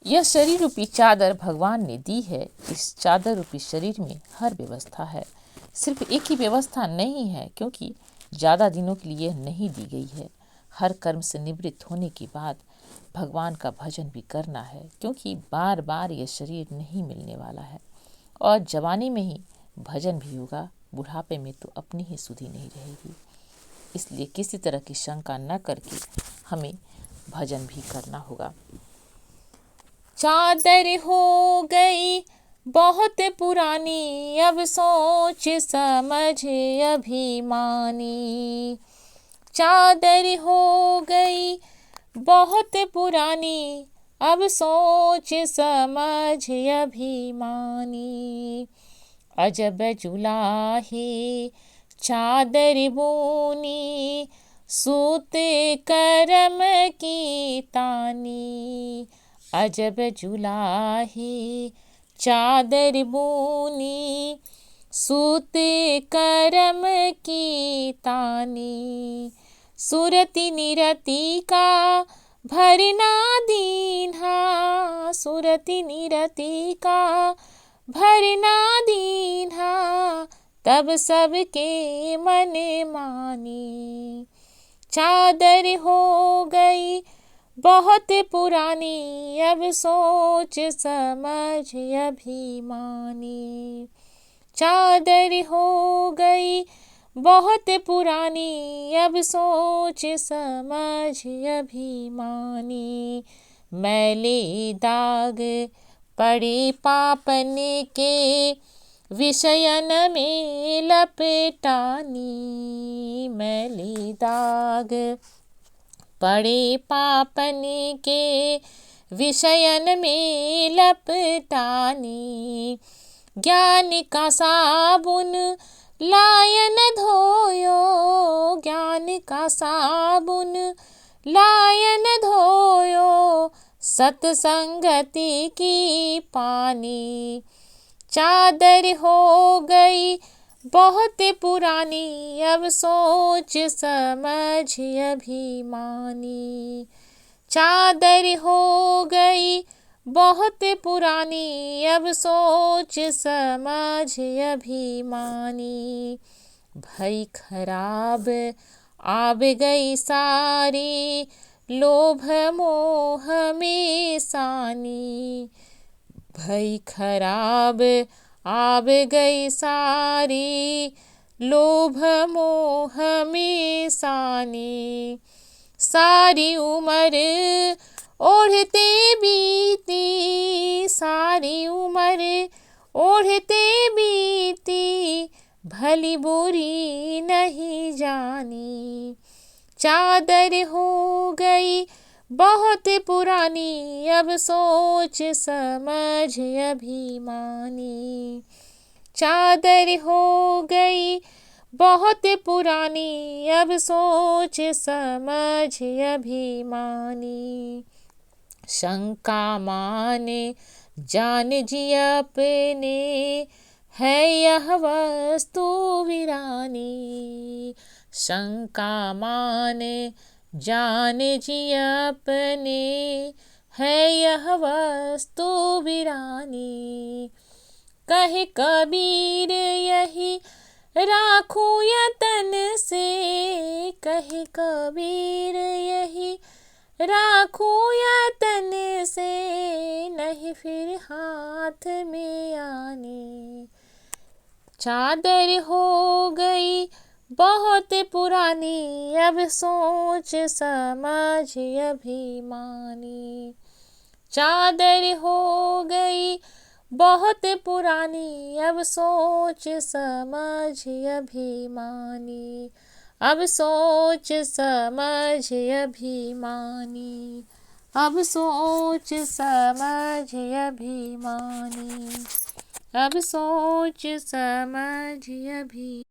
यह शरीर रूपी चादर भगवान ने दी है। इस चादर रूपी शरीर में हर व्यवस्था है। सिर्फ एक ही व्यवस्था नहीं है, क्योंकि ज़्यादा दिनों के लिए नहीं दी गई है। हर कर्म से निवृत्त होने के बाद भगवान का भजन भी करना है, क्योंकि बार बार यह शरीर नहीं मिलने वाला है। और जवानी में ही भजन भी होगा, बुढ़ापे में तो अपनी ही सुधि नहीं रहेगी। इसलिए किसी तरह की शंका न करके हमें भजन भी करना होगा। चादर हो गई बहुत पुरानी, अब सोच समझ अभिमानी। चादर हो गई बहुत पुरानी, अब सोच समझ अभिमानी। अजब जुलाही चादर बोनी, सूत करम की तानी। अजब जुलाही चादर बोनी, सूत करम की तानी। सुरति निरति का भरना दीन्हा, सुरति निरति का भरना दीन्हा। तब सबके मन मानी। चादर हो गई बहुत पुरानी, अब सोच समझ अभिमानी। चादर हो गई बहुत पुरानी, अब सोच समझ अभिमानी। मैले दाग पड़े पापन के, विषयन में लपेटानी। मैले दाग पड़े पापन के, विषयन में लपटानी। ज्ञान का साबुन लायन धोयो, ज्ञान का साबुन लायन धोयो। सत्संगति की पानी। चादर हो गई बहुत पुरानी, अब सोच समझ अभिमानी। चादर हो गई बहुत पुरानी, अब सोच समझ अभिमानी। भई खराब आब गई सारी, लोभ मोह में सानी। भई खराब आब गई सारी, लोभ मोह में सानी। सारी उम्र ओढ़ते बीती, सारी उम्र ओढ़ते बीती। भली बुरी नहीं जानी। चादर हो गई बहुत पुरानी, अब सोच समझ अभिमानी। चादर हो गई बहुत पुरानी, अब सोच समझ अभिमानी। शंका माने जान जी अपने, है यह वस्तु वीरानी। शंका माने जान जी अपने, है यह वस्तु वीरानी। कहे कबीर यही राखूं यतन से, कहे कबीर यही राखूं यतन से। नहीं फिर हाथ में आनी। चादर हो गई बहुत पुरानी, अब सोच समझ अभिमानी। चादर हो गई बहुत पुरानी, अब सोच समझ अभिमानी। अब सोच समझ अभिमानी। अब सोच समझ अभिमानी। अब सोच समझ अभी